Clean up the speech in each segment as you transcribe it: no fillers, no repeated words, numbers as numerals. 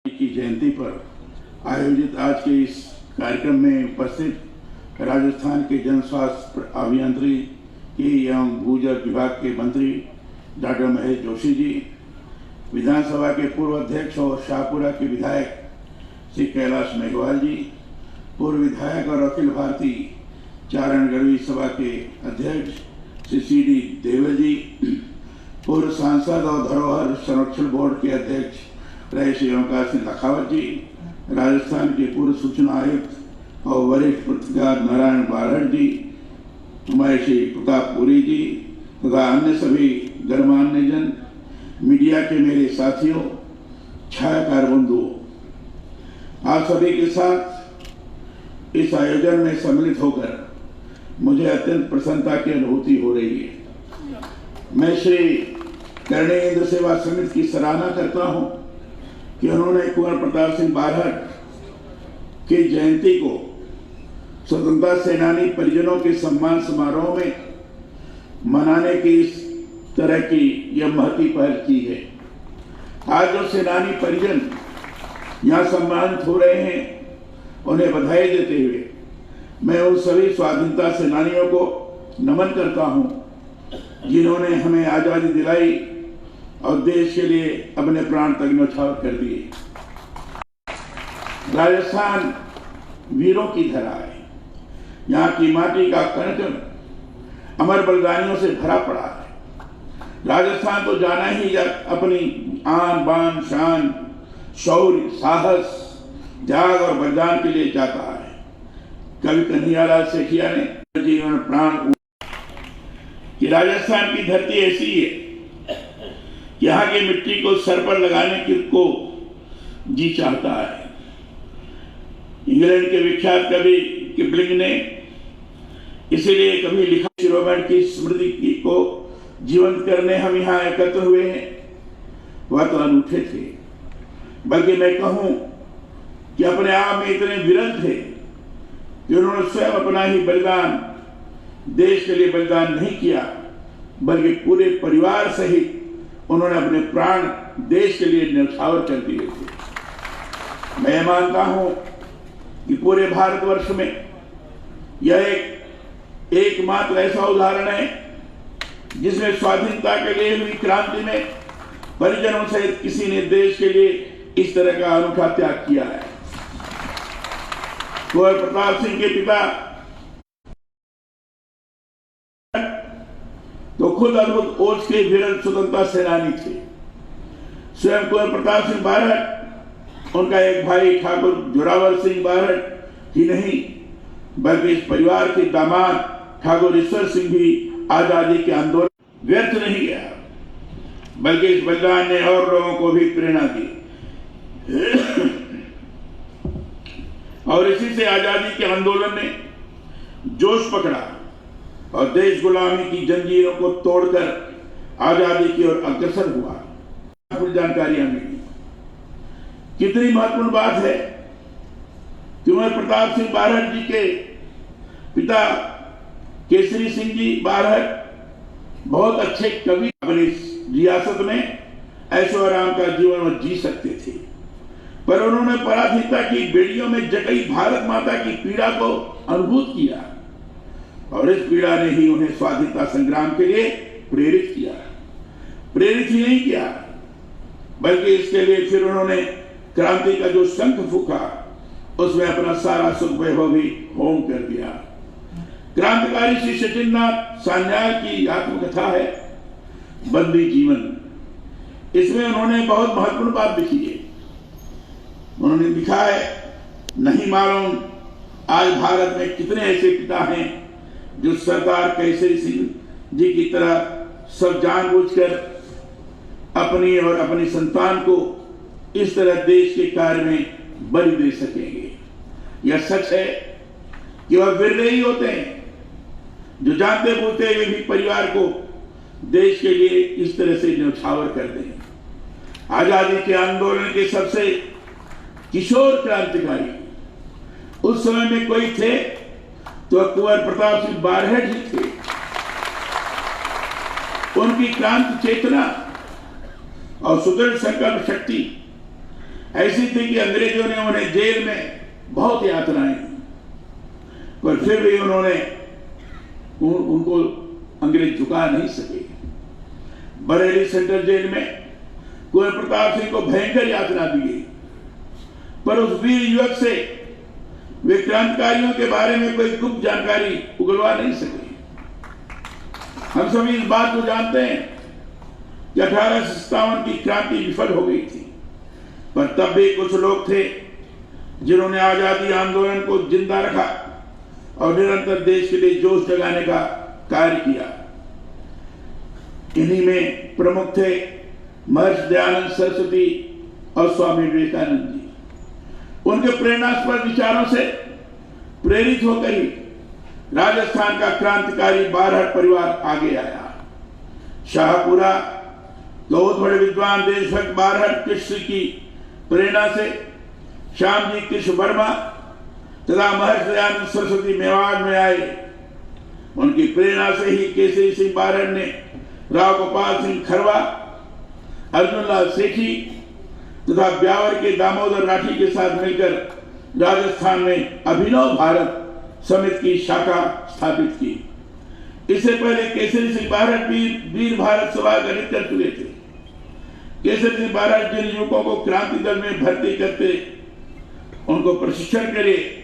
की जयंती पर आयोजित आज के इस कार्यक्रम में उपस्थित राजस्थान के जन स्वास्थ्य अभियांत्रिकी एवं भूजल विभाग के मंत्री डॉक्टर महेश जोशी जी, विधानसभा के पूर्व अध्यक्ष और शाहपुरा के विधायक श्री कैलाश मेघवाल जी, पूर्व विधायक और अखिल भारतीय चारण गढ़वी सभा के अध्यक्ष श्री सी.डी. देवल जी, पूर्व सांसद और धरोहर संरक्षण बोर्ड के अध्यक्ष रहे श्री ओंकार सिंह लखावत जी, राजस्थान के पूर्व सूचना आयुक्त और वरिष्ठ पत्रकार नारायण बारहट जी, उमेश प्रतापपुरी जी तथा अन्य सभी गणमान्य जन, मीडिया के मेरे साथियों, छायाकार बंधुओं, आप सभी के साथ इस आयोजन में सम्मिलित होकर मुझे अत्यंत प्रसन्नता की अनुभूति हो रही है। मैं श्री कर्णेय इंद्र सेवा समिति की सराहना करता हूं कि उन्होंने कुंवर प्रताप सिंह बारहट की जयंती को स्वतंत्रता सेनानी परिजनों के सम्मान समारोह में मनाने की इस तरह की यह महती पहल की है। आज जो सेनानी परिजन यहाँ सम्मानित हो रहे हैं, उन्हें बधाई देते हुए मैं उन सभी स्वाधीनता सेनानियों को नमन करता हूँ जिन्होंने हमें आज़ादी दिलाई और देश के लिए अपने प्राण तक न्यौछावर कर दिए। राजस्थान वीरों की धरा है। यहाँ की माटी का कण कण अमर बलिदानियों से भरा पड़ा है। राजस्थान तो जाना ही अपनी आन बान शान, शौर्य, साहस, त्याग और बलिदान के लिए जाता है। कवि कन्हैयालाल सेठिया ने जीवन प्राण कि राजस्थान की धरती ऐसी है, यहाँ की मिट्टी को सर पर लगाने को जी चाहता है। इंग्लैंड के विख्यात कवि किपलिंग ने इसीलिए कभी लिखा, शिरोमणि की स्मृति को जीवंत करने हम यहाँ एकत्र हुए हैं। वह तो अनूठे थे, बल्कि मैं कहूँ कि अपने आप में इतने विरल थे कि उन्होंने स्वयं अपना ही बलिदान देश के लिए बलिदान नहीं किया, बल्कि पूरे परिवार सहित उन्होंने अपने प्राण देश के लिए न्यौछावर कर दिए थे। मैं मानता हूं कि पूरे भारतवर्ष में यह एकमात्र ऐसा उदाहरण है जिसमें स्वाधीनता के लिए हुई क्रांति में परिजनों सहित किसी ने देश के लिए इस तरह का अनूठा त्याग किया है। कुंवर प्रताप सिंह के पिता तो खुद अद्भुत ओज के विरल स्वतंत्रता सेनानी थे। स्वयं कुंवर प्रताप सिंह बारहट, उनका एक भाई ठाकुर जोरावर सिंह बारहट ही नहीं, बल्कि इस परिवार के दामाद ठाकुर ईश्वर सिंह भी आजादी के आंदोलन व्यर्थ नहीं गया, बल्कि इस बलिदान ने और लोगों को भी प्रेरणा दी और इसी से आजादी के आंदोलन ने जोश पकड़ा और देश गुलामी की जंजीरों को तोड़कर आजादी की ओर अग्रसर हुआ। जानकारियां मिली। कितनी महत्वपूर्ण बात है। कुंवर प्रताप सिंह बारहट जी के पिता केसरी सिंह जी बारहट बहुत अच्छे कवि, अपनी रियासत में ऐशो आराम का जीवन जी सकते थे, पर उन्होंने पराधीनता की बेड़ियों में जकड़ी भारत माता की पीड़ा को अनुभूत किया और इस पीड़ा ने ही उन्हें स्वाधीनता संग्राम के लिए प्रेरित किया। प्रेरित ही नहीं किया, बल्कि इसके लिए फिर उन्होंने क्रांति का जो शंख फूका, उसमें अपना सारा सुख वैभव भी होम कर दिया। क्रांतिकारी श्री सचिंद्रनाथ सान्याल की आत्मकथा है बंदी जीवन। इसमें उन्होंने बहुत महत्वपूर्ण बात लिखी है। उन्होंने लिखा है, नहीं मालूम आज भारत में कितने ऐसे पिता हैं जो सरदार केसरी सिंह जी की तरह सब जानबूझकर अपनी और अपनी संतान को इस तरह देश के कार्य में बलि दे सकेंगे। यह सच है कि वह विरले ही होते हैं जो जानते बूझते हुए भी परिवार को देश के लिए इस तरह से न्यौछावर कर दें। आजादी के आंदोलन के सबसे किशोर क्रांतिकारी उस समय में कोई थे तो कुंवर प्रताप सिंह बारहट ही थे। उनकी क्रांति चेतना और सुदृढ़ संकल्प शक्ति ऐसी थी कि अंग्रेजों ने उन्हें जेल में बहुत यातनाएं दी, पर फिर भी उन्होंने उनको अंग्रेज झुका नहीं सके। बरेली सेंट्रल जेल में कुंवर प्रताप सिंह को भयंकर यातना दी गई, पर उस वीर युवक से वे क्रांतिकारियों के बारे में कोई गुप्त जानकारी उगलवा नहीं सके। हम सभी इस बात को जानते हैं कि 1857 की क्रांति विफल हो गई थी, पर तब भी कुछ लोग थे जिन्होंने आजादी आंदोलन को जिंदा रखा और निरंतर देश के लिए जोश जगाने का कार्य किया। इन्हीं में प्रमुख थे महर्षि दयानंद सरस्वती और स्वामी विवेकानंद जी। उनके प्रेरणास्पद विचारों से प्रेरित होकर ही राजस्थान का क्रांतिकारी बारहट परिवार आगे आया। शाहपुरा बहुत बड़े विद्वान देशभक्त बारहट कृष्ण की प्रेरणा से श्याम जी कृष्ण वर्मा तथा महर्षि दयानंद सरस्वती मेवाड़ में आए। उनकी प्रेरणा से ही केसरी सिंह बारहट ने राव गोपाल सिंह खरवा, अर्जुन लाल सेठी तथा ब्यावर के दामोदर राठी के साथ मिलकर राजस्थान में अभिनव भारत समिति की शाखा स्थापित की। इससे पहले केसरी सिंह बारहट भी वीर भारत सभा गठित कर चुके थे। केसरी सिंह बारहट जिन युवकों को क्रांति दल में भर्ती करते, उनको प्रशिक्षण के लिए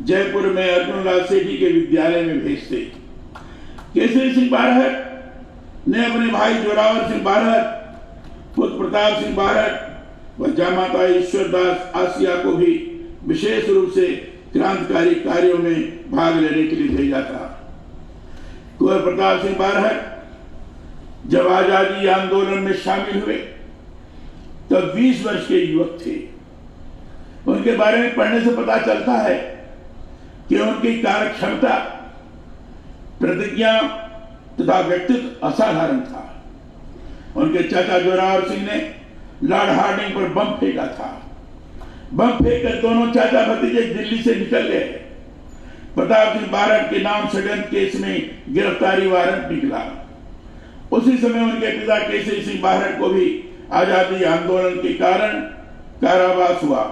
जयपुर में अर्जुन लाल सेठी के विद्यालय में भेजते। केसरी सिंह बारहट ने अपने भाई जोरावर सिंह बारहट, पुत्र प्रताप सिंह बारहट व जामाता ईश्वरदास आसिया को भी विशेष रूप से क्रांतिकारी कार्यों में भाग लेने के लिए भेजा था। कुंवर प्रताप सिंह बारहट जब आजादी आंदोलन में शामिल हुए तब 20 वर्ष के युवक थे। उनके बारे में पढ़ने से पता चलता है कि उनकी कार्य क्षमता, प्रतिज्ञा तथा व्यक्तित्व असाधारण था। उनके चाचा जोरावर सिंह ने लॉर्ड हार्डिंग पर बम फेंका था। बम फेंककर दोनों चाचा भतीजे दिल्ली से निकल गए। प्रताप सिंह बारहट के नाम षड्यंत्र केस में गिरफ्तारी वारंट निकला। उसी समय उनके पिता केसरी सिंह बारहट को भी आजादी आंदोलन के कारण कारावास हुआ।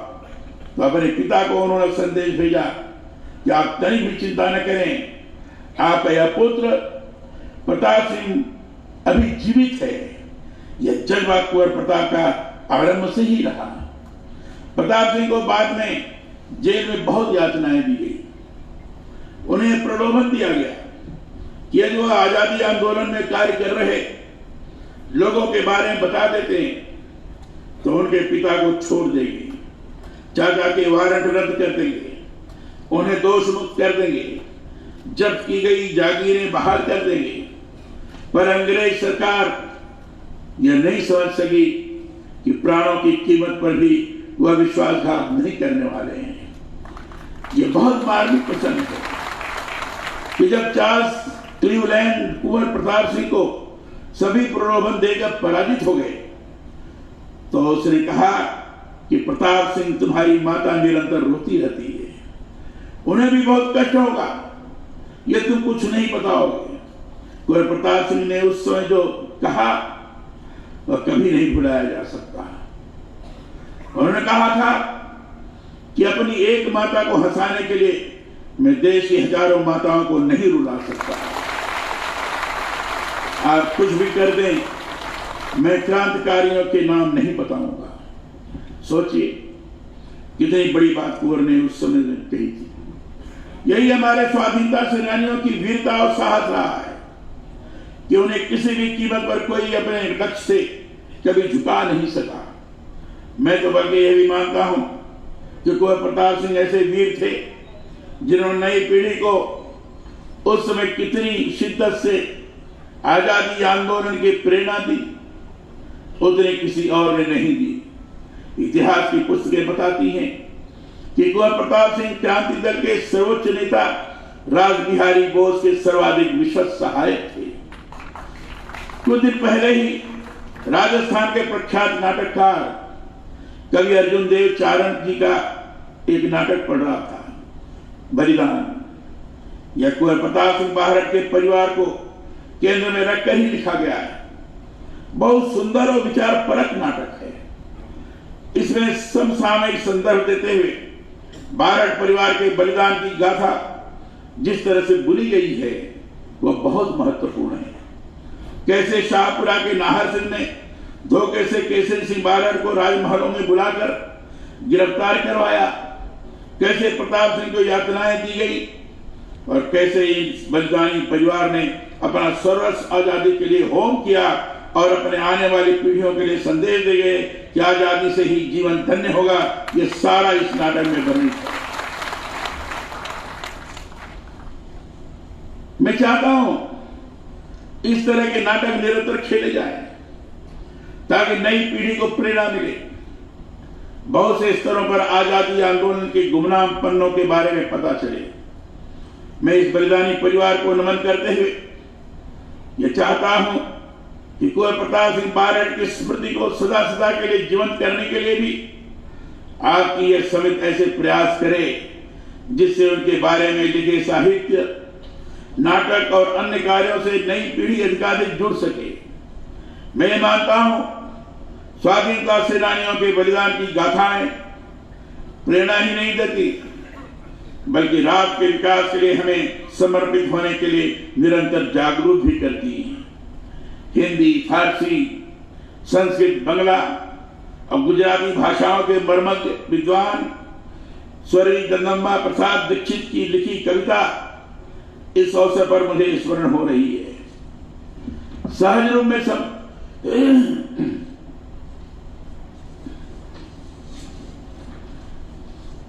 तो अपने पिता को उन्होंने संदेश भेजा कि आप तनिक भी चिंता न करें, आपका यह पुत्र प्रताप सिंह अभी जीवित है। यह जज्बा कुंवर प्रताप का आरंभ से ही रहा। प्रताप सिंह को बाद में जेल में बहुत यातनाएं दी गई। उन्हें प्रलोभन दिया गया कि यदि वह आजादी आंदोलन में कार्य कर रहे लोगों के बारे में बता देते तो उनके पिता को छोड़ देंगे, चाचा के वारंट रद्द कर देंगे, उन्हें दोष मुक्त कर देंगे, जब्त की गई जागीरें बहाल कर देंगे। पर अंग्रेज सरकार यह नहीं समझ सकी कि प्राणों की कीमत पर भी वह विश्वासघात नहीं करने वाले हैं। यह बहुत मार्मिक प्रसंग है कि जब चार्ल्स क्लीवलैंड कुंवर प्रताप सिंह को सभी प्रलोभन देकर पराजित हो गए तो उसने कहा कि प्रताप सिंह, तुम्हारी माता निरंतर रोती रहती है, उन्हें भी बहुत कष्ट होगा, ये तुम कुछ नहीं बताओगे। कुंवर प्रताप सिंह ने उस समय जो कहा वह कभी नहीं भुलाया जा सकता। उन्होंने कहा था कि अपनी एक माता को हंसाने के लिए मैं देश की हजारों माताओं को नहीं रुला सकता। आप कुछ भी कर दें, मैं क्रांतिकारियों के नाम नहीं बताऊंगा। सोचिए कितनी बड़ी बात कुंवर ने उस समय में कही थी। यही हमारे स्वाधीनता सेनानियों की वीरता और साहस रहा है कि उन्हें किसी भी कीमत पर कोई अपने लक्ष्य से कभी झुका नहीं सका। मैं तो बल्कि यह भी मानता हूं कि कुंवर प्रताप सिंह ऐसे वीर थे जिन्होंने नई पीढ़ी को उस समय कितनी शिद्दत से आजादी आंदोलन की प्रेरणा दी, उतनी किसी और ने नहीं दी। इतिहास की पुस्तकें बताती हैं कि कुंवर प्रताप सिंह क्रांति दल के सर्वोच्च नेता रासबिहारी बोस के सर्वाधिक विश्वस्त सहायक थे। कुछ दिन पहले ही राजस्थान के प्रख्यात नाटककार कवि अर्जुन देव चारण जी का एक नाटक पढ़ रहा था, बलिदान। यह कुंवर प्रताप सिंह बारहट के परिवार को केंद्र में रखकर ही लिखा गया है। बहुत सुंदर और विचार परक नाटक है। इसमें समसामयिक संदर्भ देते हुए बारठ परिवार के बलिदान की गाथा जिस तरह से बुनी गई है वह बहुत महत्वपूर्ण है। कैसे शाहपुरा के नाहर सिंह ने धोखे से केसरी सिंह बारठ को राजमहलों में बुलाकर गिरफ्तार करवाया, कैसे प्रताप सिंह को यातनाएं दी गई और कैसे इस बलिदानी परिवार ने अपना सर्वस्व आजादी के लिए होम किया और अपने आने वाली पीढ़ियों के लिए संदेश दे गए कि आजादी से ही जीवन धन्य होगा। ये सारा इस नाटक में वर्णित है। मैं चाहता हूं इस तरह के नाटक निरंतर खेले जाएं ताकि नई पीढ़ी को प्रेरणा मिले। बहुत से स्तरों पर आजादी आंदोलन के गुमनाम पन्नों के बारे में पता चले। मैं इस बलिदानी परिवार को नमन करते हुए यह चाहता हूं कि कुंवर प्रताप सिंह बारठ की स्मृति को सदा सदा के लिए जीवंत करने के लिए भी आपकी यह समिति ऐसे प्रयास करे जिससे उनके बारे में लिखे साहित्य, नाटक और अन्य कार्यों से नई पीढ़ी अधिकाधिक जुड़ सके। मैं मानता हूं स्वाधीनता सेनानियों के बलिदान की गाथाएं प्रेरणा ही नहीं देती बल्कि राष्ट्र के विकास के लिए हमें समर्पित होने के लिए निरंतर जागरूक भी करती है। हिंदी, फारसी, संस्कृत, बंगला और गुजराती भाषाओं के मर्मज्ञ विद्वान स्वर्गीय जगदम्बा प्रसाद दीक्षित की लिखी कविता इस अवसर पर मुझे स्मरण हो रही है। सहज रूप में सब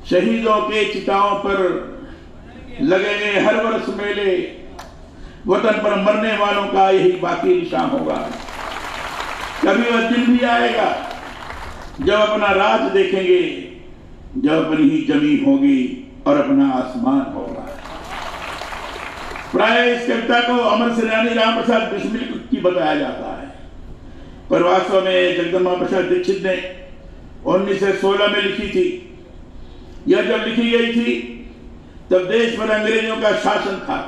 शहीदों के चिताओं पर लगेंगे हर वर्ष मेले, वतन पर मरने वालों का यही बाकी निशान होगा। कभी वह दिन भी आएगा जब अपना राज देखेंगे, जब अपनी ही जमीन होगी और अपना आसमान होगा। प्राय इस कविता को अमर सेनानी राम प्रसाद बिस्मिल की बताया जाता है, पर वास्तव में जगदम्बा प्रसाद दीक्षित ने 1916 में लिखी थी। यह जब लिखी गई थी तब देश पर अंग्रेजों का शासन था,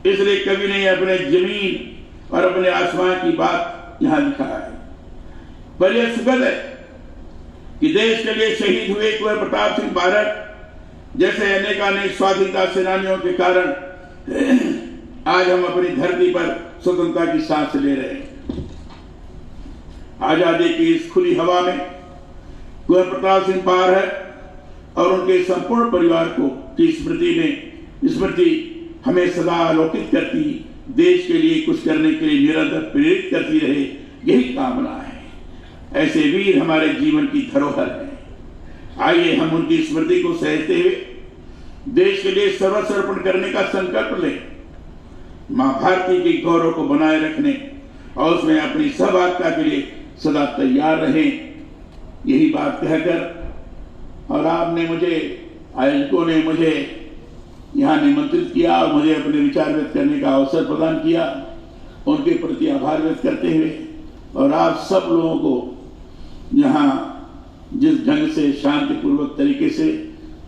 इसलिए कवि ने अपने जमीन और अपने आसमान की बात यहां लिखा है। पर यह सुखद है कि देश के लिए शहीद हुए कुंवर प्रताप सिंह बारठ जैसे अनेकानेक स्वाधीनता सेनानियों के कारण आज हम अपनी धरती पर स्वतंत्रता की सांस ले रहे हैं। आजादी की इस खुली हवा में कुंवर प्रताप सिंह बारठ और उनके संपूर्ण परिवार को की स्मृति हमें सदा आलोकित करती, देश के लिए कुछ करने के लिए निरंतर प्रेरित करती रहे, यही कामना है। ऐसे वीर हमारे जीवन की धरोहर है। आइए हम उनकी स्मृति को सहेजते हुए देश के लिए सर्वस्व अर्पण करने का संकल्प लें। मां भारती के गौरव को बनाए रखने और उसमें अपनी सहभागिता के लिए सदा तैयार रहें। यही बात कहकर और आपने मुझे, आयोजकों ने मुझे यहाँ निमंत्रित किया और मुझे अपने विचार व्यक्त करने का अवसर प्रदान किया, उनके प्रति आभार व्यक्त करते हुए और आप सब लोगों को यहाँ जिस ढंग से शांतिपूर्वक तरीके से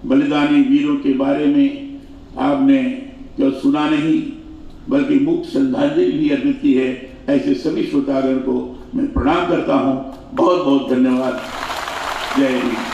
बलिदानी वीरों के बारे में आपने केवल सुना नहीं बल्कि मुक्त श्रद्धांजलि भी अर्पित की है, ऐसे सभी श्रोतागण को मैं प्रणाम करता हूँ। बहुत बहुत धन्यवाद। जय हिंद।